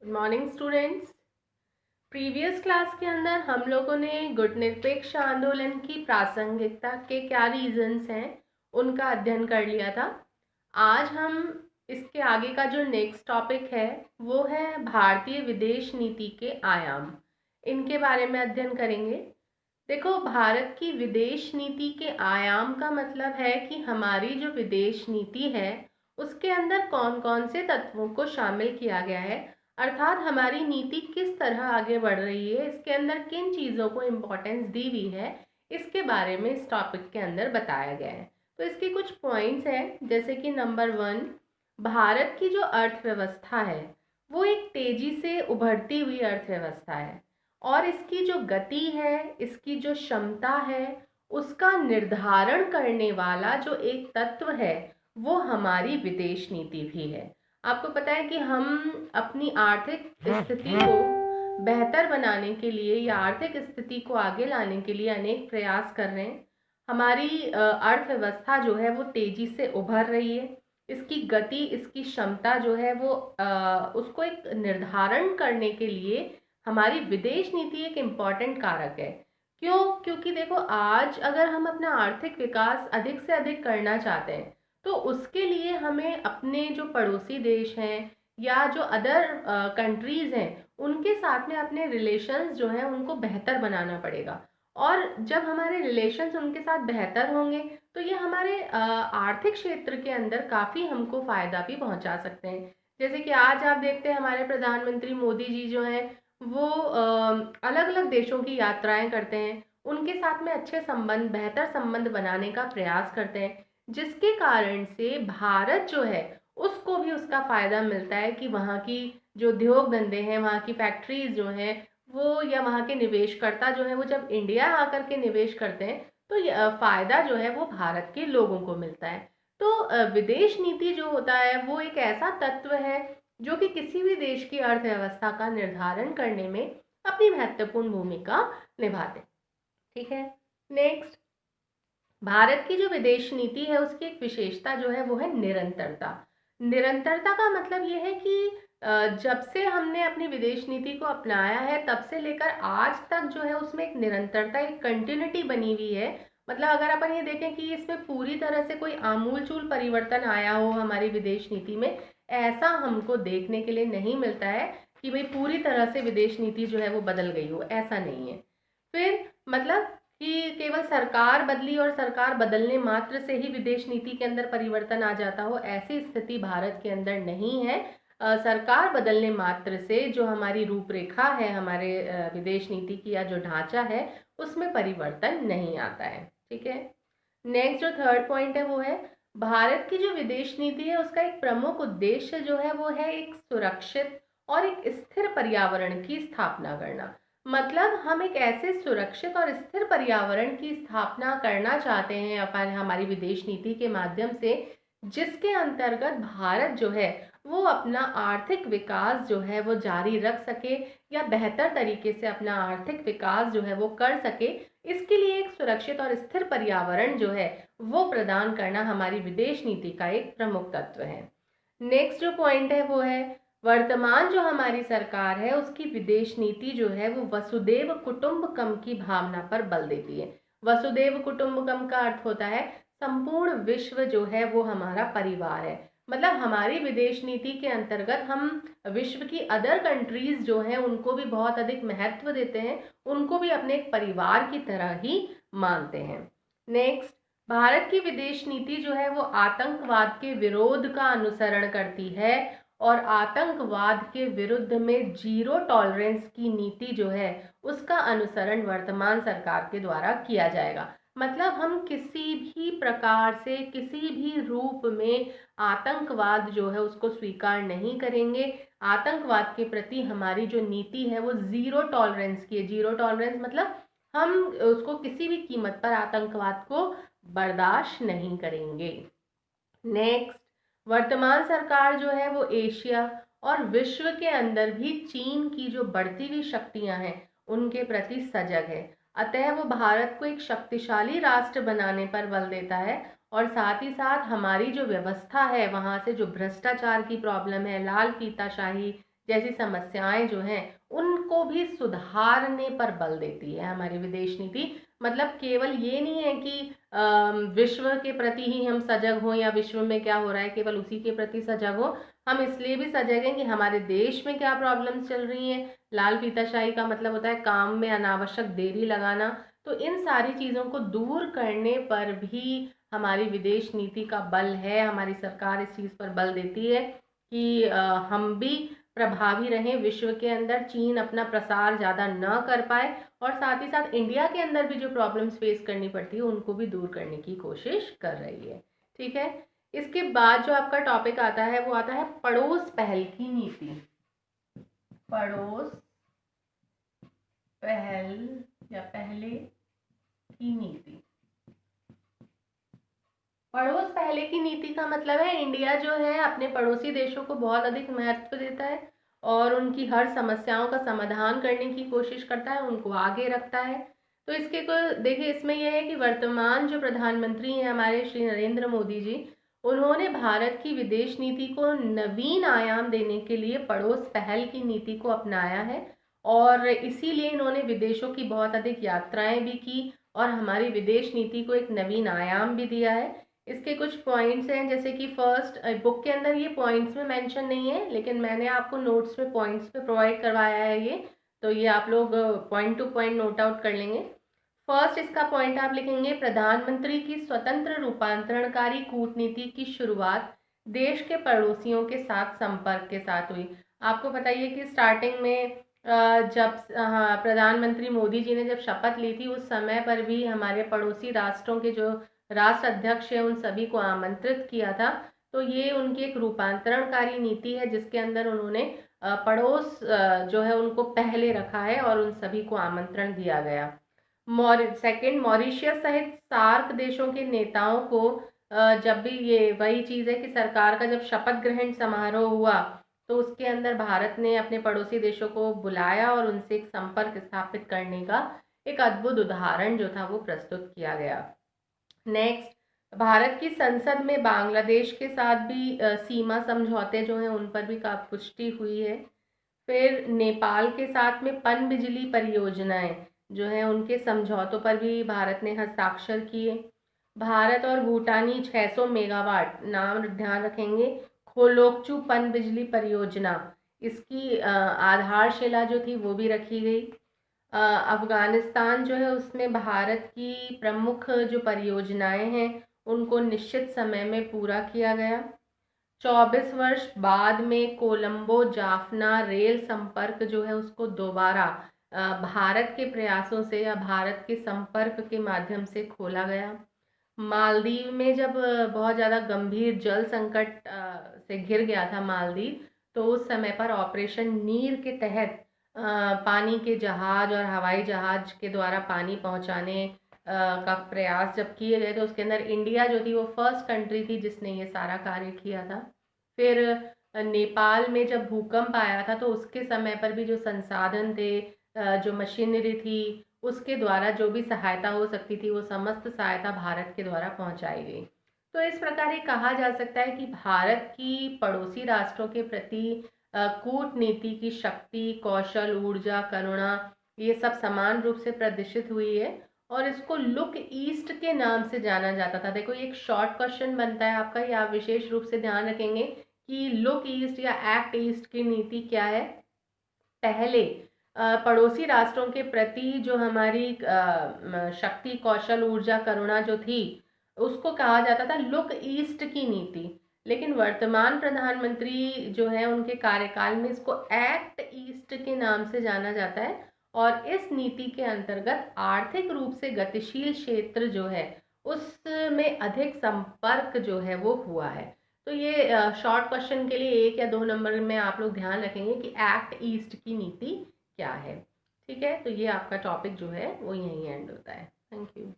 Morning students. Previous class के अंदर हम लोगों ने गुटनिरपेक्ष आंदोलन की प्रासंगिकता के क्या रीजंस हैं उनका अध्ययन कर लिया था। आज हम इसके आगे का जो नेक्स्ट टॉपिक है वो है भारतीय विदेश नीति के आयाम। इनके बारे में अध्ययन करेंगे। देखो, भारत की विदेश नीति के आयाम का मतलब है कि हमारी जो विदेश नीति है उसके अंदर कौन कौन से तत्वों को शामिल किया गया है, अर्थात हमारी नीति किस तरह आगे बढ़ रही है, इसके अंदर किन चीज़ों को इम्पोर्टेंस दी हुई है, इसके बारे में इस टॉपिक के अंदर बताया गया है। तो इसके कुछ पॉइंट्स हैं, जैसे कि नंबर 1, भारत की जो अर्थव्यवस्था है वो एक तेजी से उभरती हुई अर्थव्यवस्था है और इसकी जो गति है, इसकी जो क्षमता है, उसका निर्धारण करने वाला जो एक तत्व है वो हमारी विदेश नीति भी है। आपको पता है कि हम अपनी आर्थिक स्थिति को बेहतर बनाने के लिए या आर्थिक स्थिति को आगे लाने के लिए अनेक प्रयास कर रहे हैं। हमारी अर्थव्यवस्था जो है वो तेजी से उभर रही है। इसकी गति, इसकी क्षमता जो है वो उसको एक निर्धारण करने के लिए हमारी विदेश नीति एक इम्पॉर्टेंट कारक है। क्यों? क्योंकि देखो, आज अगर हम अपना आर्थिक विकास अधिक से अधिक करना चाहते हैं तो उसके लिए हमें अपने जो पड़ोसी देश हैं या जो अदर कंट्रीज़ हैं उनके साथ में अपने रिलेशंस जो हैं उनको बेहतर बनाना पड़ेगा। और जब हमारे रिलेशंस उनके साथ बेहतर होंगे तो ये हमारे आर्थिक क्षेत्र के अंदर काफ़ी हमको फ़ायदा भी पहुंचा सकते हैं। जैसे कि आज आप देखते हैं हमारे प्रधानमंत्री मोदी जी जो हैं वो अलग अलग देशों की यात्राएं करते हैं, उनके साथ में अच्छे संबंध, बेहतर संबंध बनाने का प्रयास करते हैं, जिसके कारण से भारत जो है उसको भी उसका फायदा मिलता है कि वहाँ की जो उद्योग धंधे हैं, वहाँ की फैक्ट्रीज जो हैं वो, या वहाँ के निवेशकर्ता जो हैं वो जब इंडिया आकर के निवेश करते हैं तो फायदा जो है वो भारत के लोगों को मिलता है। तो विदेश नीति जो होता है वो एक ऐसा तत्व है जो कि किसी भी देश की अर्थव्यवस्था का निर्धारण करने में अपनी महत्वपूर्ण भूमिका निभाते हैं। ठीक है। नेक्स्ट, भारत की जो विदेश नीति है उसकी एक विशेषता जो है वो है निरंतरता। निरंतरता का मतलब ये है कि जब से हमने अपनी विदेश नीति को अपनाया है तब से लेकर आज तक जो है उसमें एक निरंतरता, एक कंटिन्यूटी बनी हुई है। मतलब अगर अपन ये देखें कि इसमें पूरी तरह से कोई आमूलचूल परिवर्तन आया हो हमारी विदेश नीति में, ऐसा हमको देखने के लिए नहीं मिलता है कि भाई पूरी तरह से विदेश नीति जो है वो बदल गई हो, ऐसा नहीं है। फिर मतलब कि केवल सरकार बदली और सरकार बदलने मात्र से ही विदेश नीति के अंदर परिवर्तन आ जाता हो, ऐसी स्थिति भारत के अंदर नहीं है। सरकार बदलने मात्र से जो हमारी रूपरेखा है, हमारे विदेश नीति की या जो ढांचा है उसमें परिवर्तन नहीं आता है। ठीक है। नेक्स्ट जो थर्ड पॉइंट है वो है भारत की जो विदेश नीति है उसका एक प्रमुख उद्देश्य जो है वो है एक सुरक्षित और एक स्थिर पर्यावरण की स्थापना करना। मतलब हम एक ऐसे सुरक्षित और स्थिर पर्यावरण की स्थापना करना चाहते हैं अपन हमारी विदेश नीति के माध्यम से, जिसके अंतर्गत भारत जो है वो अपना आर्थिक विकास जो है वो जारी रख सके या बेहतर तरीके से अपना आर्थिक विकास जो है वो कर सके। इसके लिए एक सुरक्षित और स्थिर पर्यावरण जो है वो प्रदान करना हमारी विदेश नीति का एक प्रमुख तत्व है। नेक्स्ट जो पॉइंट है वो है वर्तमान जो हमारी सरकार है उसकी विदेश नीति जो है वो वसुदेव कुटुंबकम की भावना पर बल देती है। वसुदेव कुटुंबकम का अर्थ होता है संपूर्ण विश्व जो है वो हमारा परिवार है। मतलब हमारी विदेश नीति के अंतर्गत हम विश्व की अदर कंट्रीज जो हैं उनको भी बहुत अधिक महत्व देते हैं, उनको भी अपने एक परिवार की तरह ही मानते हैं। नेक्स्ट, भारत की विदेश नीति जो है वो आतंकवाद के विरोध का अनुसरण करती है और आतंकवाद के विरुद्ध में जीरो टॉलरेंस की नीति जो है उसका अनुसरण वर्तमान सरकार के द्वारा किया जाएगा। मतलब हम किसी भी प्रकार से, किसी भी रूप में आतंकवाद जो है उसको स्वीकार नहीं करेंगे। आतंकवाद के प्रति हमारी जो नीति है वो जीरो टॉलरेंस की है। जीरो टॉलरेंस मतलब हम उसको किसी भी कीमत पर आतंकवाद को बर्दाश्त नहीं करेंगे। नेक्स्ट, वर्तमान सरकार जो है वो एशिया और विश्व के अंदर भी चीन की जो बढ़ती हुई शक्तियां हैं उनके प्रति सजग है। अतः वो भारत को एक शक्तिशाली राष्ट्र बनाने पर बल देता है और साथ ही साथ हमारी जो व्यवस्था है वहाँ से जो भ्रष्टाचार की प्रॉब्लम है, लाल फीताशाही जैसी समस्याएं जो हैं उनको भी सुधारने पर बल देती है हमारी विदेश नीति। मतलब केवल ये नहीं है कि विश्व के प्रति ही हम सजग हों या विश्व में क्या हो रहा है केवल उसी के प्रति सजग हो, हम इसलिए भी सजग हैं कि हमारे देश में क्या प्रॉब्लम्स चल रही हैं। लाल फीताशाही का मतलब होता है काम में अनावश्यक देरी लगाना। तो इन सारी चीज़ों को दूर करने पर भी हमारी विदेश नीति का बल है। हमारी सरकार इस चीज़ पर बल देती है कि हम भी प्रभावी रहें विश्व के अंदर, चीन अपना प्रसार ज़्यादा न कर पाए, और साथ ही साथ इंडिया के अंदर भी जो प्रॉब्लम्स फेस करनी पड़ती है उनको भी दूर करने की कोशिश कर रही है। ठीक है, इसके बाद जो आपका टॉपिक आता है वो आता है पड़ोस पहल की नीति। पड़ोस पहल या पहले की नीति। पड़ोस पहले की नीति का मतलब है इंडिया जो है अपने पड़ोसी देशों को बहुत अधिक महत्व देता है और उनकी हर समस्याओं का समाधान करने की कोशिश करता है, उनको आगे रखता है। तो इसके को देखिए, इसमें यह है कि वर्तमान जो प्रधानमंत्री हैं हमारे श्री नरेंद्र मोदी जी, उन्होंने भारत की विदेश नीति को नवीन आयाम देने के लिए पड़ोस पहल की नीति को अपनाया है और इसीलिए इन्होंने विदेशों की बहुत अधिक यात्राएं भी की और हमारी विदेश नीति को एक नवीन आयाम भी दिया है। इसके कुछ पॉइंट्स हैं, जैसे कि फर्स्ट, बुक के अंदर ये पॉइंट्स में मेंशन नहीं है लेकिन मैंने आपको नोट्स में पॉइंट्स पे प्रोवाइड करवाया है ये, तो ये आप लोग point two point note out कर लेंगे। फर्स्ट इसका पॉइंट आप लिखेंगे, प्रधानमंत्री की स्वतंत्र रूपांतरणकारी कूटनीति की शुरुआत देश के पड़ोसियों के साथ संपर्क के साथ हुई। आपको बताइए कि स्टार्टिंग में जब प्रधानमंत्री मोदी जी ने जब शपथ ली थी उस समय पर भी हमारे पड़ोसी राष्ट्रों के जो राष्ट्र अध्यक्ष है उन सभी को आमंत्रित किया था। तो ये उनकी एक रूपांतरणकारी नीति है जिसके अंदर उन्होंने पड़ोस जो है उनको पहले रखा है और उन सभी को आमंत्रण दिया गया। सेकंड, मॉरिशियस सहित सार्क देशों के नेताओं को जब भी, ये वही चीज़ है कि सरकार का जब शपथ ग्रहण समारोह हुआ तो उसके अंदर भारत ने अपने पड़ोसी देशों को बुलाया और उनसे एक संपर्क स्थापित करने का एक अद्भुत उदाहरण जो था वो प्रस्तुत किया गया। नेक्स्ट, भारत की संसद में बांग्लादेश के साथ भी सीमा समझौते जो हैं उन पर भी काफी पुष्टि हुई है। फिर नेपाल के साथ में पनबिजली परियोजनाएं जो हैं उनके समझौतों पर भी भारत ने हस्ताक्षर किए। भारत और भूटानी 600 मेगावाट, नाम ध्यान रखेंगे, खोलोकचू पनबिजली परियोजना, इसकी आधारशिला जो थी वो भी रखी गई। अफगानिस्तान जो है उसमें भारत की प्रमुख जो परियोजनाएं हैं उनको निश्चित समय में पूरा किया गया। 24 वर्ष बाद में कोलंबो जाफना रेल संपर्क जो है उसको दोबारा भारत के प्रयासों से या भारत के संपर्क के माध्यम से खोला गया। मालदीव में जब बहुत ज़्यादा गंभीर जल संकट से घिर गया था मालदीव, तो उस समय पर ऑपरेशन नीर के तहत पानी के जहाज और हवाई जहाज के द्वारा पानी पहुंचाने का प्रयास जब किए गए तो उसके अंदर इंडिया जो थी वो फर्स्ट कंट्री थी जिसने ये सारा कार्य किया था। फिर नेपाल में जब भूकंप आया था तो उसके समय पर भी जो संसाधन थे, जो मशीनरी थी, उसके द्वारा जो भी सहायता हो सकती थी वो समस्त सहायता भारत के द्वारा पहुंचाई गई। तो इस प्रकार ये कहा जा सकता है कि भारत की पड़ोसी राष्ट्रों के प्रति कूटनीति की शक्ति, कौशल, ऊर्जा, करुणा, ये सब समान रूप से प्रदर्शित हुई है और इसको लुक ईस्ट के नाम से जाना जाता था। देखो, एक शॉर्ट क्वेश्चन बनता है आपका, या विशेष रूप से ध्यान रखेंगे कि लुक ईस्ट या एक्ट ईस्ट की नीति क्या है। पहले पड़ोसी राष्ट्रों के प्रति जो हमारी शक्ति, कौशल, ऊर्जा, करुणा जो थी उसको कहा जाता था लुक ईस्ट की नीति, लेकिन वर्तमान प्रधानमंत्री जो है उनके कार्यकाल में इसको एक्ट ईस्ट के नाम से जाना जाता है और इस नीति के अंतर्गत आर्थिक रूप से गतिशील क्षेत्र जो है उसमें अधिक संपर्क जो है वो हुआ है। तो ये शॉर्ट क्वेश्चन के लिए 1 या 2 नंबर में आप लोग ध्यान रखेंगे कि एक्ट ईस्ट की नीति क्या है। ठीक है, तो ये आपका टॉपिक जो है वो यहीं एंड होता है। Thank you.